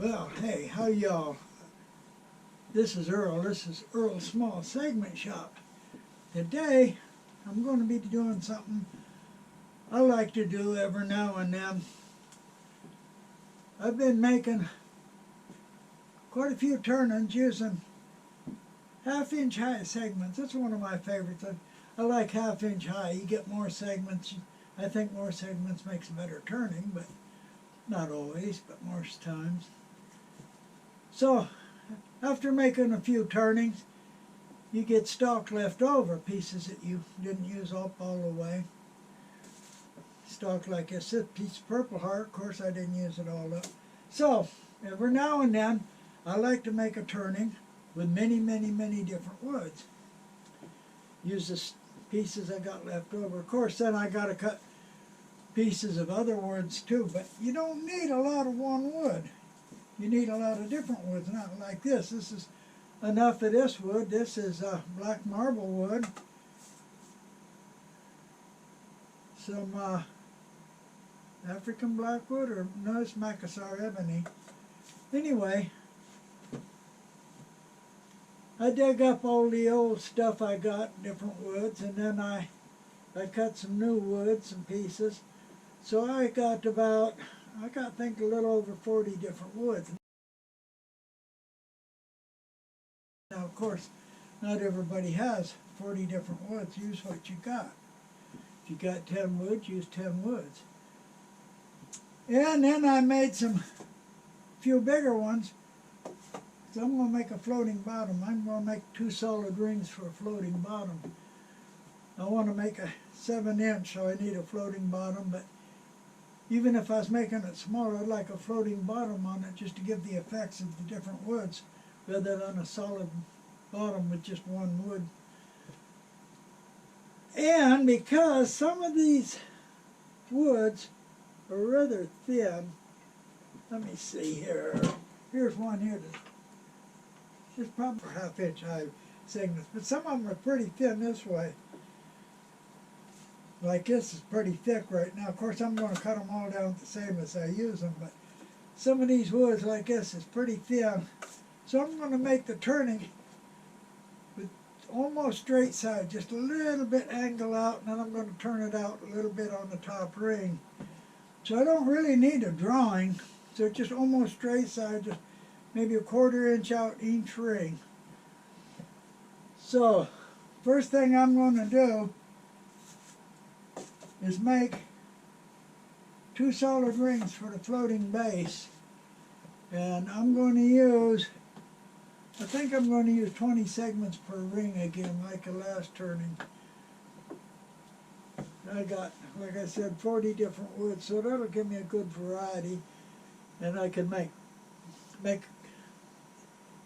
Well, hey, how y'all? This is Earl. This is Earl's Small Segment Shop. Today, I'm going to be doing something I like to do every now and then. I've been making quite a few turn-ins using half-inch high segments. That's one of my favorites. I like half-inch high. You get more segments. I think more segments makes a better turning, but not always, but most times. So, after making a few turnings, you get stock left over, pieces that you didn't use up all the way. Stock like this piece of Purple Heart, of course I didn't use it all up. So, every now and then, I like to make a turning with many different woods. Use the pieces I got left over. Of course, then I got to cut pieces of other woods too, but you don't need a lot of one wood. You need a lot of different woods, not like this. This is enough of this wood. This is black marble wood. Some African blackwood, or no, it's Macassar ebony. Anyway, I dug up all the old stuff I got, different woods, and then I cut some new woods and pieces. So I got I think a little over 40 different woods. Now, of course, not everybody has 40 different woods. Use what you got. If you got 10 woods, use 10 woods. And then I made some few bigger ones. So I'm going to make a floating bottom. I'm going to make 2 solid rings for a floating bottom. I want to make a 7-inch, so I need a floating bottom, but even if I was making it smaller, I'd like a floating bottom on it just to give the effects of the different woods rather than a solid bottom with just one wood. And because some of these woods are rather thin, let me see here. Here's one here that's just probably 1/2 inch high segments, but some of them are pretty thin this way. Like this is pretty thick right now. Of course, I'm going to cut them all down the same as I use them, but some of these woods like this is pretty thin. So I'm going to make the turning with almost straight side, just a little bit angle out, and then I'm going to turn it out a little bit on the top ring. So I don't really need a drawing, so it's just almost straight side, just maybe a 1/4 inch out each ring. So, first thing I'm going to do is make 2 solid rings for the floating base. And I'm going to use, I think I'm going to use 20 segments per ring again, like the last turning. I got, like I said, 40 different woods, so that'll give me a good variety. And I can make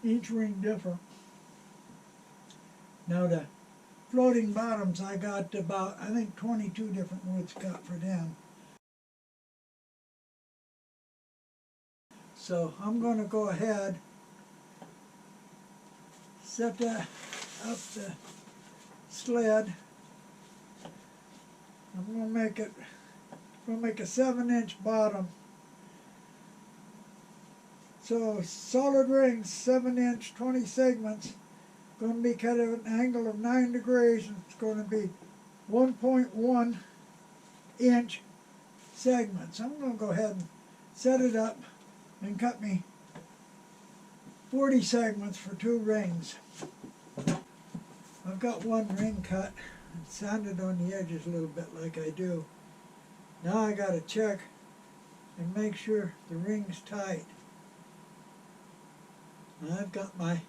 each ring different. Now the floating bottoms, I got about, I think 22 different woods cut for them. So I'm going to go ahead, set that up the sled. I'm going to make a 7-inch bottom. So solid rings, 7-inch, 20 segments. Going to be cut at an angle of 9 degrees. It's going to be 1.1 inch segments. I'm going to go ahead and set it up and cut me 40 segments for 2 rings. I've got one ring cut. It sanded on the edges a little bit like I do. Now I got to check and make sure the ring's tight. Now I've got my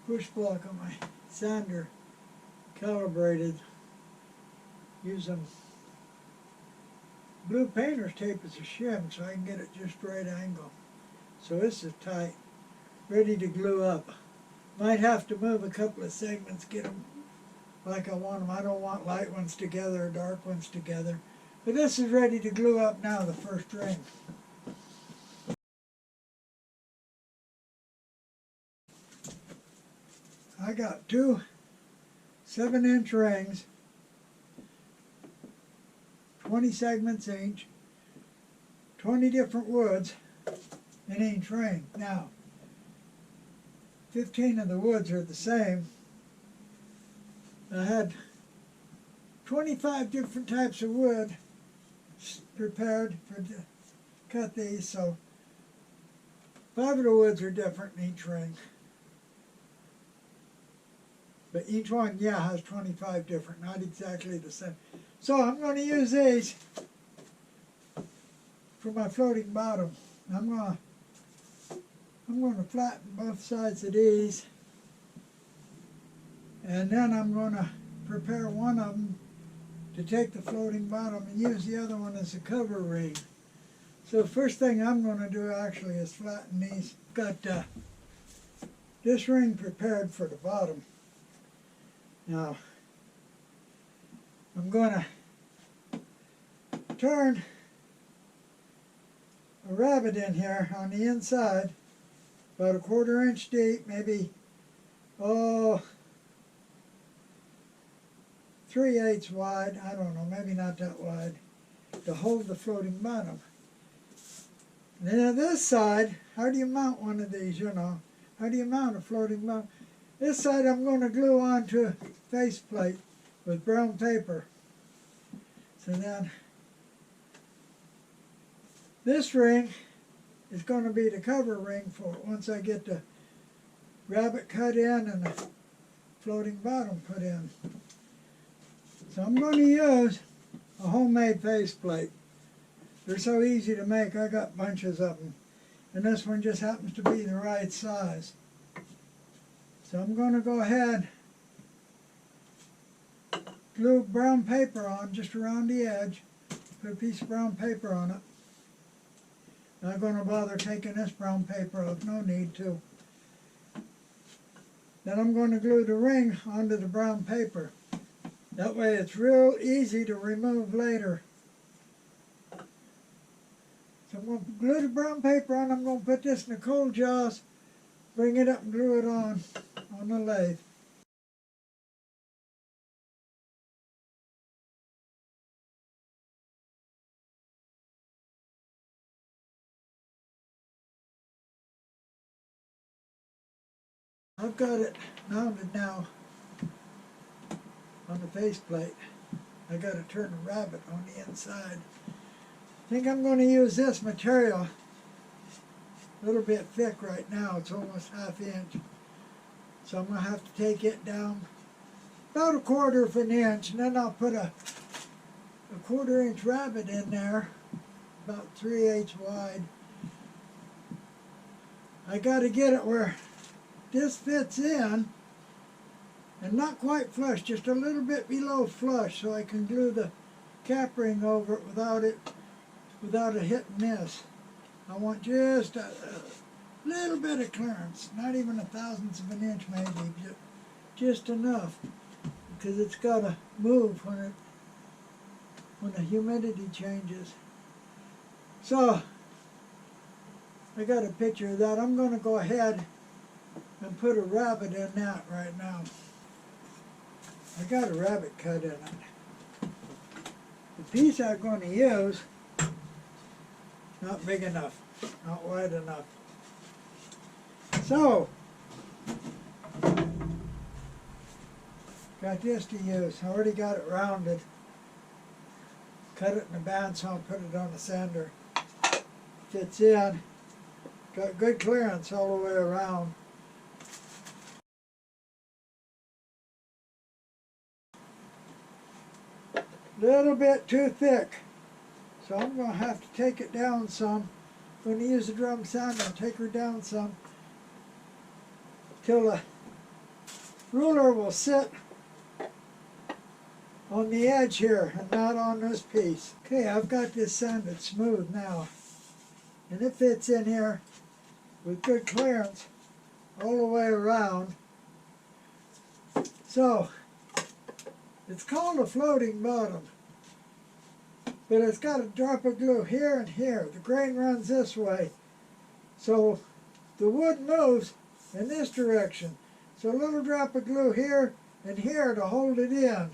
push block on my sander calibrated using blue painter's tape as a shim so I can get it just right angle. So this is tight, ready to glue up. Might have to move a couple of segments, get them like I want them. I don't want light ones together or dark ones together. But this is ready to glue up now, the first ring. I got 2 7-inch rings, 20 segments each, 20 different woods, in each ring. Now, 15 of the woods are the same. I had 25 different types of wood prepared to cut these, so 5 of the woods are different in each ring. But each one, yeah, has 25 different, not exactly the same. So I'm going to use these for my floating bottom. I'm going to flatten both sides of these, and then I'm going to prepare one of them to take the floating bottom and use the other one as a cover ring. So the first thing I'm going to do actually is flatten these. Got this ring prepared for the bottom. Now I'm going to turn a rabbit in here on the inside, about 1/4 inch deep, maybe 3/8 wide, I don't know, maybe not that wide, to hold the floating bottom. And then on this side, how do you mount one of these, you know? How do you mount a floating bottom? This side I'm going to glue onto a faceplate with brown paper. So then this ring is going to be the cover ring for it once I get the rabbit cut in and the floating bottom put in. So I'm going to use a homemade faceplate. They're so easy to make. I got bunches of them. And this one just happens to be the right size. So I'm going to go ahead, glue brown paper on just around the edge, put a piece of brown paper on it. Not going to bother taking this brown paper off, no need to. Then I'm going to glue the ring onto the brown paper. That way it's real easy to remove later. So I'm going to glue the brown paper on. I'm going to put this in the cold jaws, bring it up and glue it on the lathe. I've got it mounted now on the faceplate. I got to turn the rabbit on the inside. I think I'm going to use this material a little bit thick right now. It's almost 1/2 inch. So I'm going to have to take it down about 1/4 inch, and then I'll put a 1/4 inch rabbit in there, about 3/8 wide. I got to get it where this fits in and not quite flush, just a little bit below flush, so I can glue the cap ring over it without a hit and miss. I want just a little bit of clearance, not even 1/1000th of an inch maybe, just enough, because it's got to move when the humidity changes. So I got a picture of that. I'm going to go ahead and put a rabbit in that right now. I got a rabbit cut in it. The piece I'm going to use, not big enough, not wide enough. So, got this to use. I already got it rounded. Cut it in a bandsaw and put it on the sander. Fits in. Got good clearance all the way around. Little bit too thick, so I'm going to have to take it down some. I'm going to use the drum sander and take her down some till the ruler will sit on the edge here and not on this piece. Okay, I've got this sanded smooth now, and it fits in here with good clearance all the way around. So it's called a floating bottom, but it's got a drop of glue here and here. The grain runs this way, so the wood moves in this direction. So a little drop of glue here and here to hold it in.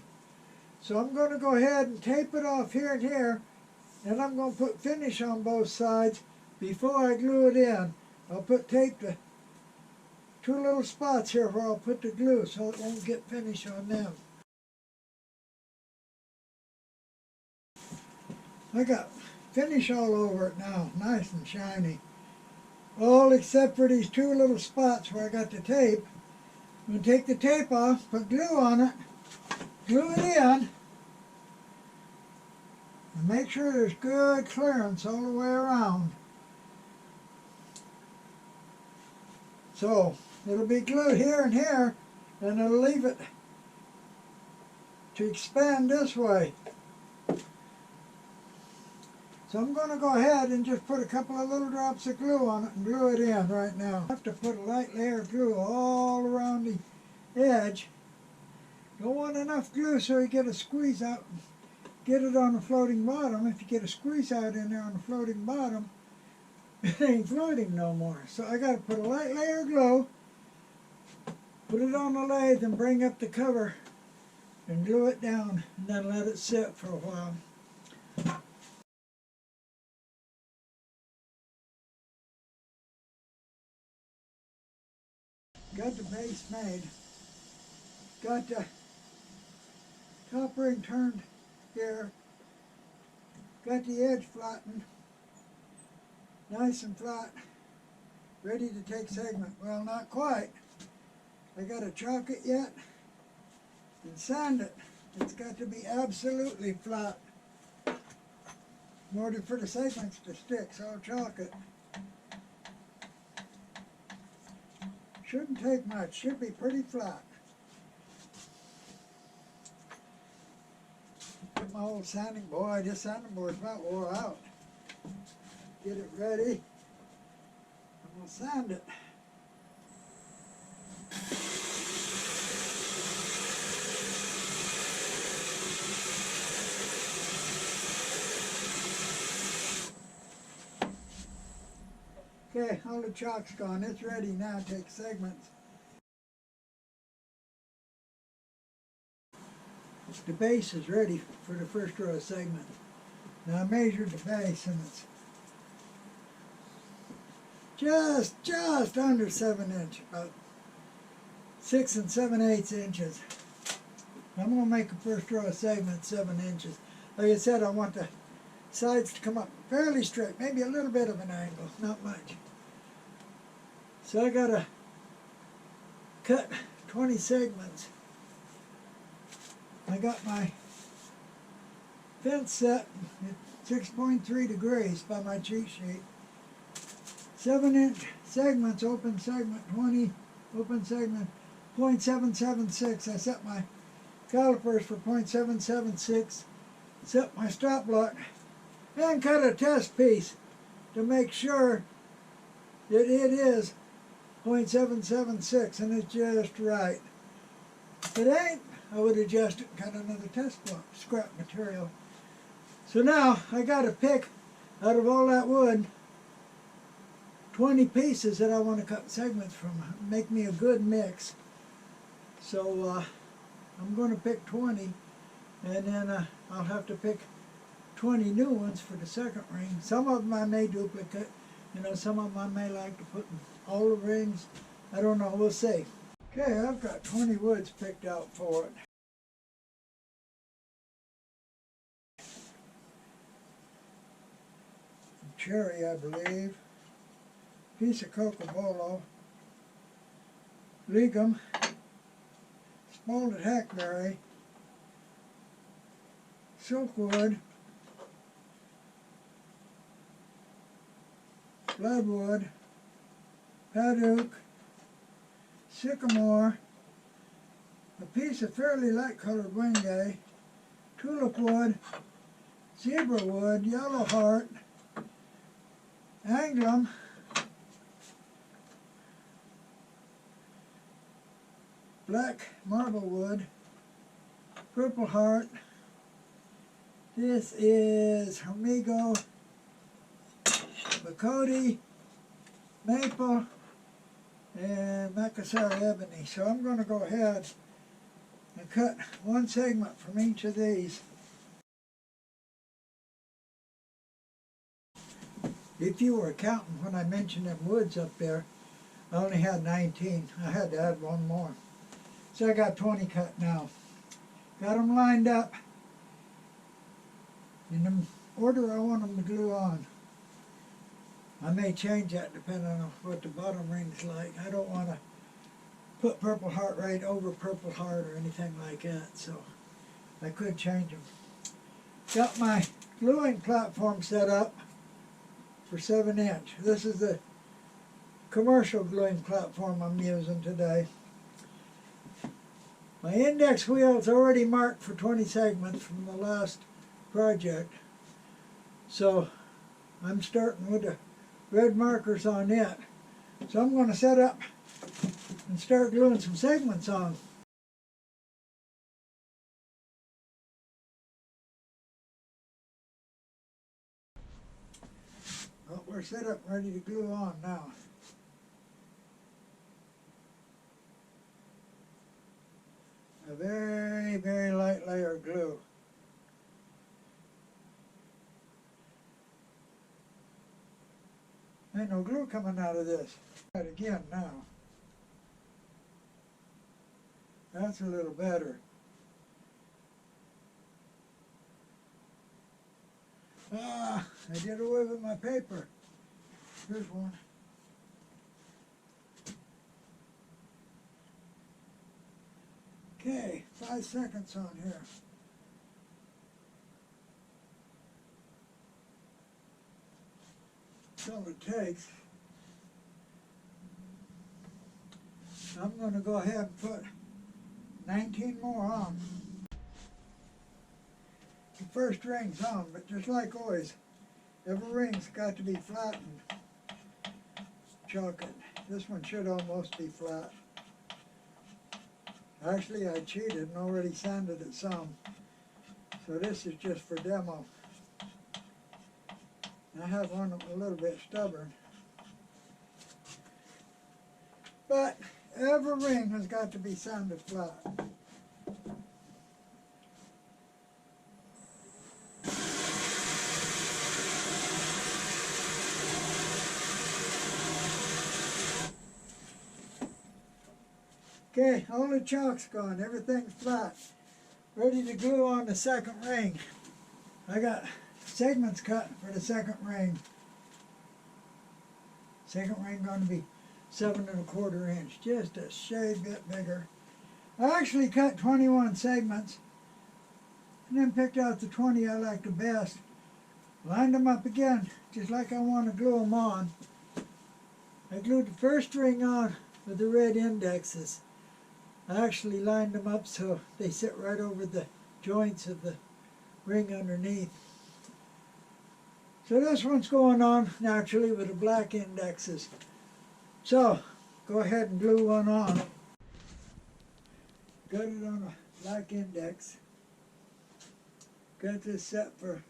So I'm going to go ahead and tape it off here and here, and I'm going to put finish on both sides before I glue it in, I'll put tape to two little spots here where I'll put the glue so it won't get finish on them. I got finish all over it now, nice and shiny. All except for these two little spots where I got the tape. I'm going to take the tape off, put glue on it, glue it in, and make sure there's good clearance all the way around. So it'll be glued here and here, and it'll leave it to expand this way. So I'm going to go ahead and just put a couple of little drops of glue on it and glue it in right now. I have to put a light layer of glue all around the edge. Don't want enough glue so you get a squeeze out and get it on the floating bottom. If you get a squeeze out in there on the floating bottom, it ain't floating no more. So I got to put a light layer of glue, put it on the lathe and bring up the cover and glue it down and then let it sit for a while. Got the base made. Got the top ring turned here. Got the edge flattened. Nice and flat. Ready to take segment. Well, not quite. I got to chalk it yet and sand it. It's got to be absolutely flat in order for the segments to stick, so I'll chalk it. Shouldn't take much, should be pretty flat. Get my old sanding board. This sanding board's about wore out. Get it ready, and we'll sand it. Okay, all the chalk's gone. It's ready now to take segments. The base is ready for the first row of segments. Now I measured the base and it's just under 7 inches, about 6 7/8 inches. I'm going to make a first row of segments 7 inches. Like I said, I want the sides to come up fairly straight, maybe a little bit of an angle, not much. So I got to cut 20 segments. I got my fence set at 6.3 degrees by my cheat sheet. 7-inch segments, open segment 20, open segment 0.776. I set my calipers for 0.776, set my stop block, and cut a test piece to make sure that it is 0.776 and it's just right. If it ain't, I would adjust it and cut another test block, scrap material. So now I got to pick out of all that wood 20 pieces that I want to cut segments from, make me a good mix. So I'm going to pick 20, and then I'll have to pick 20 new ones for the second ring. Some of them I may duplicate, some of them I may like to put in all the rings. I don't know, we'll see. Okay, I've got 20 woods picked out for it. Cherry, I believe. Piece of cocobolo. Legum. Spalded hackberry. Silkwood. Bloodwood. Paddock. Sycamore. A piece of fairly light colored wingay. Tulip wood. Zebra wood. Yellow heart. Anglum. Black marble wood. Purple heart. This is Hormigo, Bacote, Maple, and Macassar Ebony. So I'm going to go ahead and cut one segment from each of these. If you were counting when I mentioned them woods up there, I only had 19. I had to add one more. So I got 20 cut now. Got them lined up in the order I want them to glue on. I may change that depending on what the bottom ring's like. I don't want to put Purple Heart right over Purple Heart or anything like that, so I could change them. Got my gluing platform set up for 7-inch. This is the commercial gluing platform I'm using today. My index wheel is already marked for 20 segments from the last project, so I'm starting with the red markers on it. So I'm going to set up and start gluing some segments on. Well, we're set up and ready to glue on now. A very, very light layer of glue. Ain't no glue coming out of this. Try it again now. That's a little better. Ah, I did away with my paper. Here's one. Okay, 5 seconds on here. That's all it takes. I'm going to go ahead and put 19 more on. The first ring's on, but just like always, every ring's got to be flattened. Chalk it. This one should almost be flat. Actually, I cheated and already sanded it some. So this is just for demo. I have one a little bit stubborn. But every ring has got to be sanded flat. Okay, all the chalk's gone, everything's flat. Ready to glue on the second ring. I got segments cut for the second ring. Second ring going to be 7 1/4 inch, just a shade bit bigger. I actually cut 21 segments and then picked out the 20 I like the best. Lined them up again, just like I want to glue them on. I glued the first ring on with the red indexes. I actually lined them up so they sit right over the joints of the ring underneath. So this one's going on naturally with the black indexes. So, go ahead and glue one on. Got it on a black index. Got this set for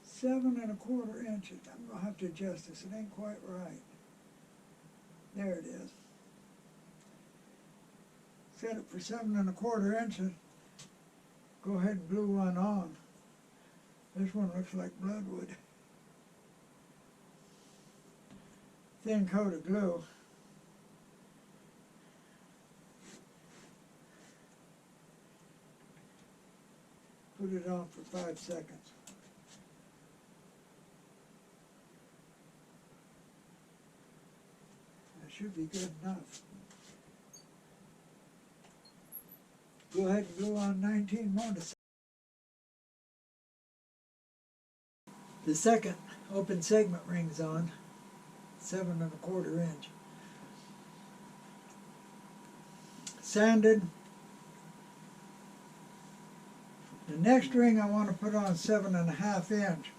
7 1/4 inches. I'm going to have to adjust this, it ain't quite right. There it is. Set it for 7 1/4 inches. Go ahead and glue one on. This one looks like bloodwood. Thin coat of glue. Put it on for 5 seconds. That should be good enough. Go ahead and glue on 19 more. The second open segment ring's on, 7 1/4 inch. Sanded. The next ring I want to put on 7 1/2 inch.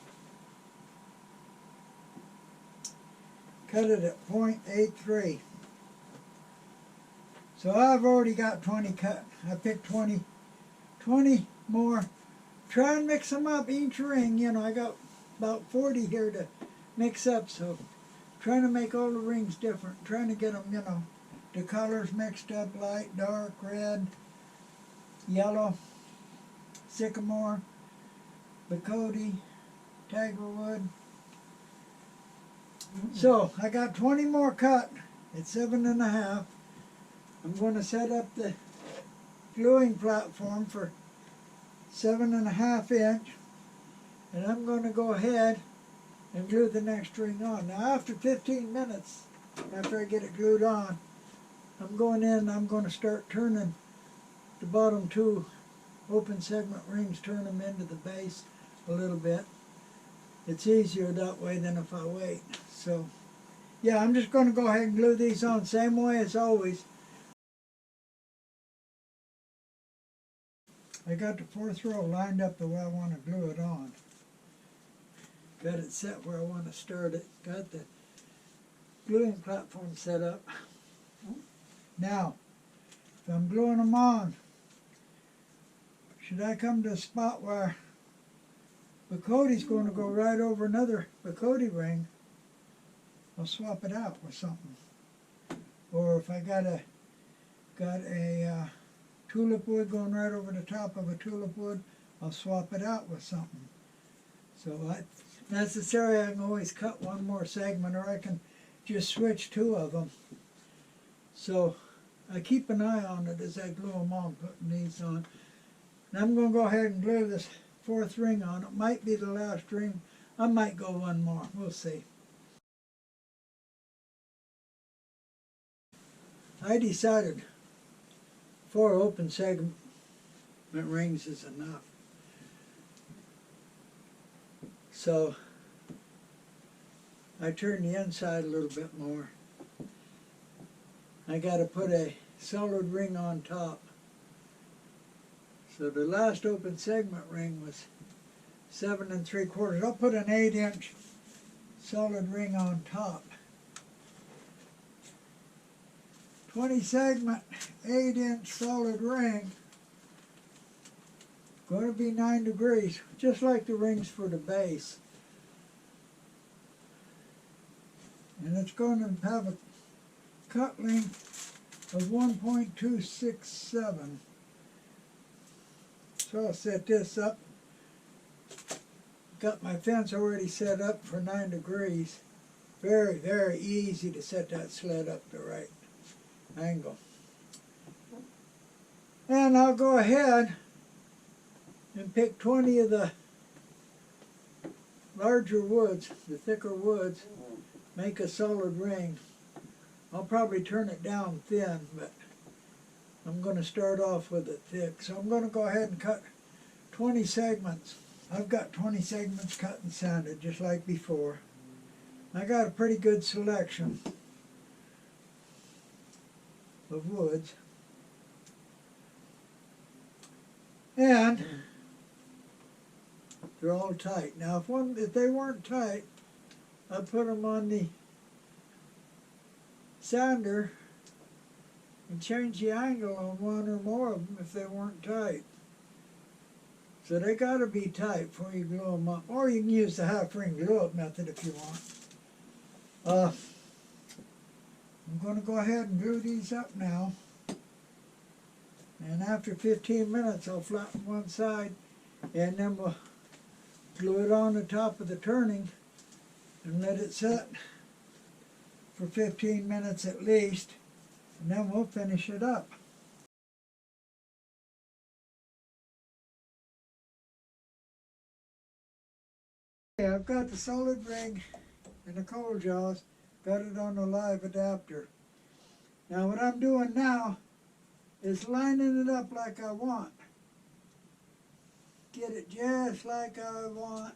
Cut it at 0.83. So I've already got 20 cut. I picked 20 more. Try and mix them up each ring. You know, I got about 40 here to mix up, so trying to make all the rings different. Trying to get them, you know, the colors mixed up, light, dark, red, yellow, sycamore, Bacote, tigerwood, So I got 20 more cut at 7.5. I'm going to set up the gluing platform for 7.5 inch, and I'm going to go ahead and glue the next ring on. Now after 15 minutes, after I get it glued on, I'm going in and I'm going to start turning the bottom two open segment rings, turn them into the base a little bit. It's easier that way than if I wait. So yeah, I'm just going to go ahead and glue these on same way as always. I got the fourth row lined up the way I want to glue it on. Got it set where I want to start it. Got the gluing platform set up. Now, if I'm gluing them on, should I come to a spot where Bacody's going to go right over another Bacody ring, I'll swap it out with something. Or if I got a tulip wood going right over the top of a tulip wood, I'll swap it out with something. So if necessary, I can always cut one more segment, or I can just switch two of them. So I keep an eye on it as I glue them on, putting these on. And I'm going to go ahead and glue this fourth ring on. It might be the last ring. I might go one more. We'll see. I decided 4 open segment rings is enough. So I turn the inside a little bit more. I got to put a solid ring on top. So the last open segment ring was 7 3/4. I'll put an 8-inch solid ring on top. 20 segment, 8-inch solid ring. Going to be 9 degrees, just like the rings for the base. And it's going to have a cut length of 1.267. So I'll set this up. Got my fence already set up for 9 degrees. Very, very easy to set that sled up the right angle. And I'll go ahead and pick 20 of the larger woods, the thicker woods, make a solid ring. I'll probably turn it down thin, but I'm going to start off with it thick. So I'm going to go ahead and cut 20 segments. I've got 20 segments cut and sanded just like before. I got a pretty good selection of woods. And they're all tight. Now if they weren't tight, I'd put them on the sander and change the angle on one or more of them if they weren't tight. So they got to be tight before you glue them up. Or you can use the half ring glue up method if you want. I'm going to go ahead and glue these up now. And after 15 minutes I'll flatten one side and then we'll glue it on the top of the turning and let it set for 15 minutes at least, and then we'll finish it up. Okay, I've got the solid ring and the cold jaws, got it on the live adapter. Now what I'm doing now is lining it up like I want. Get it just like I want.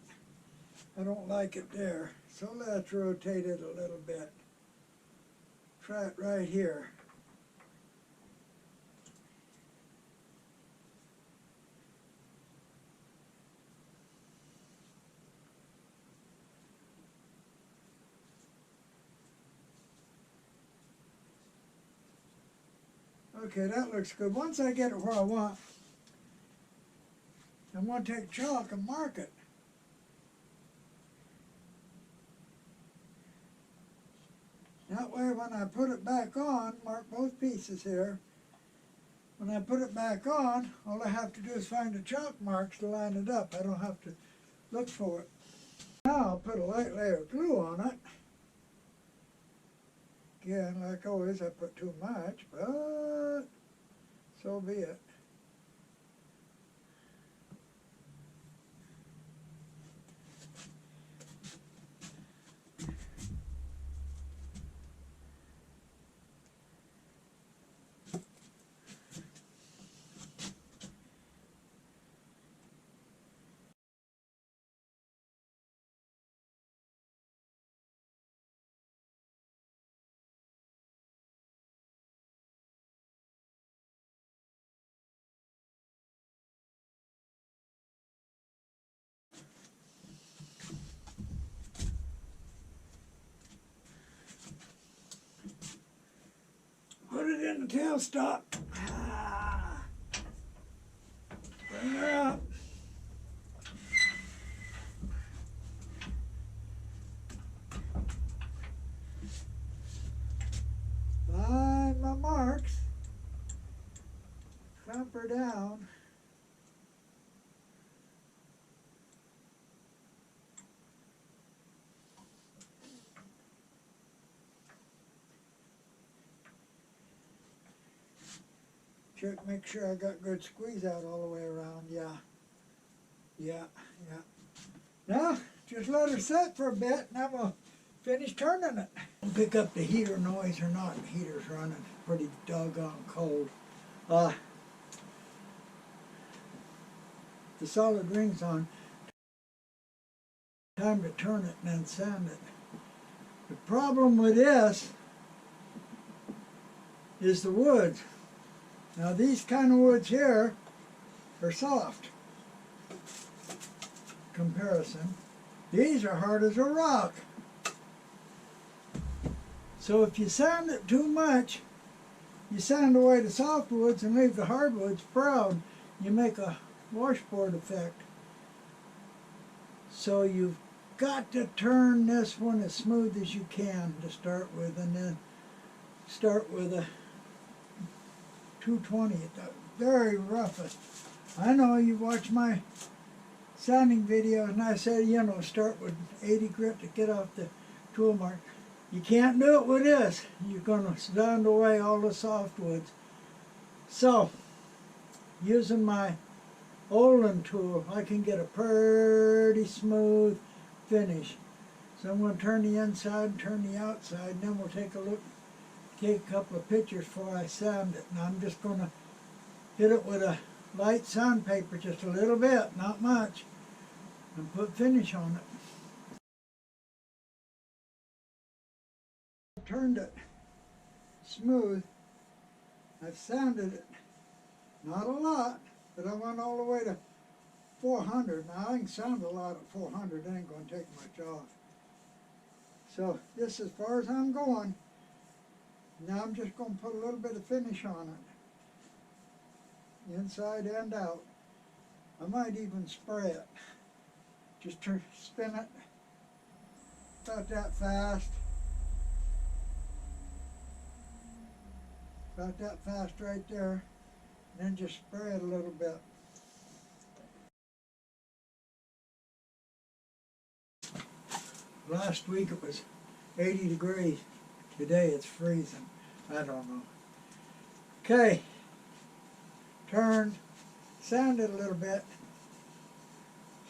I don't like it there, so let's rotate it a little bit. Try it right here. Okay, that looks good. Once I get it where I want, I'm going to take chalk and mark it. That way when I put it back on, mark both pieces here, when I put it back on, all I have to do is find the chalk marks to line it up. I don't have to look for it. Now I'll put a light layer of glue on it. again, like always, I put too much, but so be it. Put it in the tailstock. Bring her up. Find my marks. Clamp her down. Check, make sure I got good squeeze out all the way around. Yeah. Now, just let her set for a bit and then we'll finish turning it. We'll pick up the heater noise or not. The heater's running pretty doggone cold. The solid ring's on. Time to turn it and then sand it. The problem with this is the woods. Now these kind of woods here are soft. Comparison. These are hard as a rock. So if you sand it too much, you sand away the soft woods and leave the hardwoods brown. You make a washboard effect. So you've got to turn this one as smooth as you can to start with, and then start with a 220 at the very roughest. I know you watch my sanding video and I said, start with 80 grit to get off the tool mark. You can't do it with this. You're going to sand away all the softwoods. So, using my Olin tool, I can get a pretty smooth finish. So I'm going to turn the inside and turn the outside, and then we'll take a look, take a couple of pictures before I sand it. And I'm just going to hit it with a light sandpaper, just a little bit, not much, and put finish on it. Turned it smooth. I've sanded it, not a lot, but I went all the way to 400. Now I can sand a lot at 400, it ain't going to take much off. So this is as far as I'm going. Now I'm just going to put a little bit of finish on it, inside and out. I might even spray it. Just spin it about that fast. About that fast right there. And then just spray it a little bit. Last week it was 80 degrees. Today it's freezing. I don't know. Okay. Turned, sanded a little bit,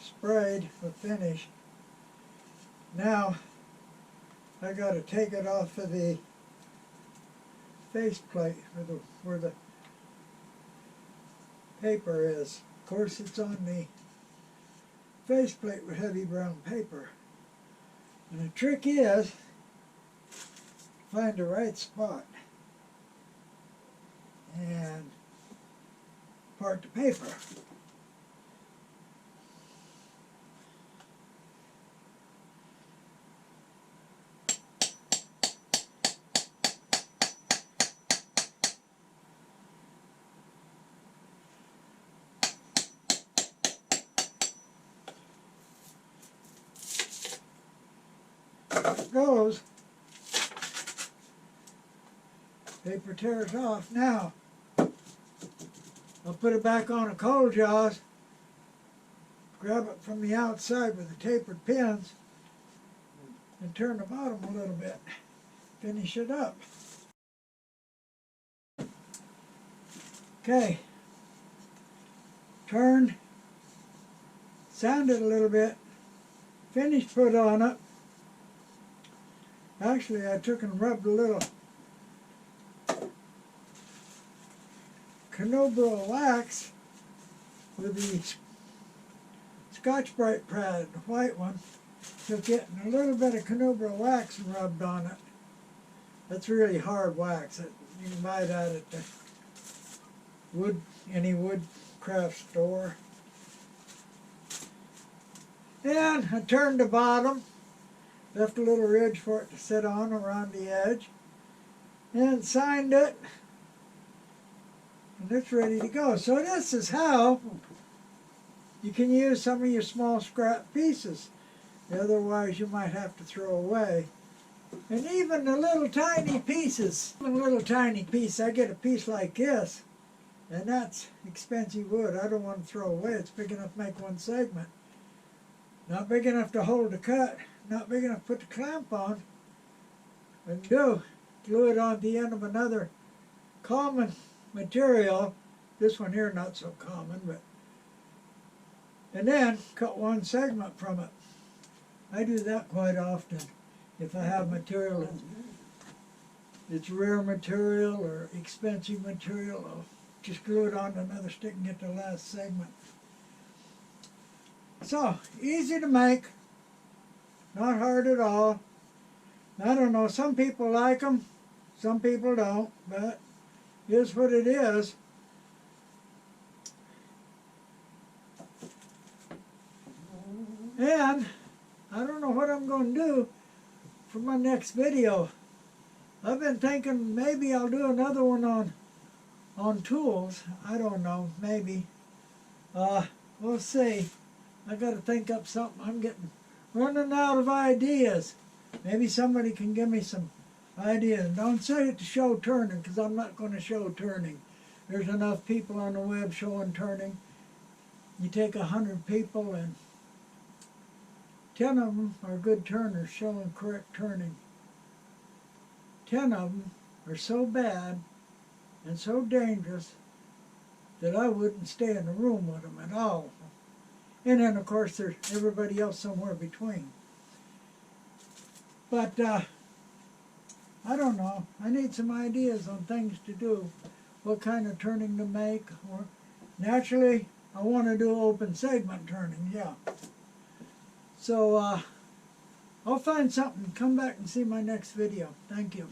sprayed for finish. Now I got to take it off of the faceplate where the paper is. Of course it's on the faceplate with heavy brown paper. And the trick is find the right spot and part the paper. It goes. Paper tears off. Now I'll put it back on a cold jaws, grab it from the outside with the tapered pins, and turn the bottom a little bit. finish it up. Okay, turned, sanded a little bit, finished put on it. Actually, I took and rubbed a little Canobra wax with the Scotch-Brite pad, the white one. Took it and a little bit of Canobra wax and rubbed on it. That's really hard wax. You can buy that at the any woodcraft store. And I turned the bottom, left a little ridge for it to sit on around the edge, and signed it, and it's ready to go. So this is how you can use some of your small scrap pieces. Otherwise you might have to throw away. And even the little tiny pieces, I get a piece like this, and that's expensive wood. I don't want to throw away. It's big enough to make one segment. Not big enough to hold the cut, not big enough to put the clamp on. And glue it on the end of another common material. This one here not so common, but and then cut one segment from it. I do that quite often. If I have material it's rare material or expensive material, I'll just glue it on another stick and get the last segment. So, easy to make, not hard at all. I don't know, some people like them, some people don't, but here's what it is. And I don't know what I'm going to do for my next video. I've been thinking maybe I'll do another one on tools. I don't know, maybe. We'll see. I got to think up something. I'm running out of ideas. Maybe somebody can give me some ideas. Don't say it to show turning, because I'm not going to show turning. There's enough people on the web showing turning. You take 100 people and 10 of them are good turners showing correct turning. 10 of them are so bad and so dangerous that I wouldn't stay in the room with them at all. And then, of course, there's everybody else somewhere between. But, I don't know. I need some ideas on things to do. What kind of turning to make. Or naturally, I want to do open segment turning, yeah. So, I'll find something. Come back and see my next video. Thank you.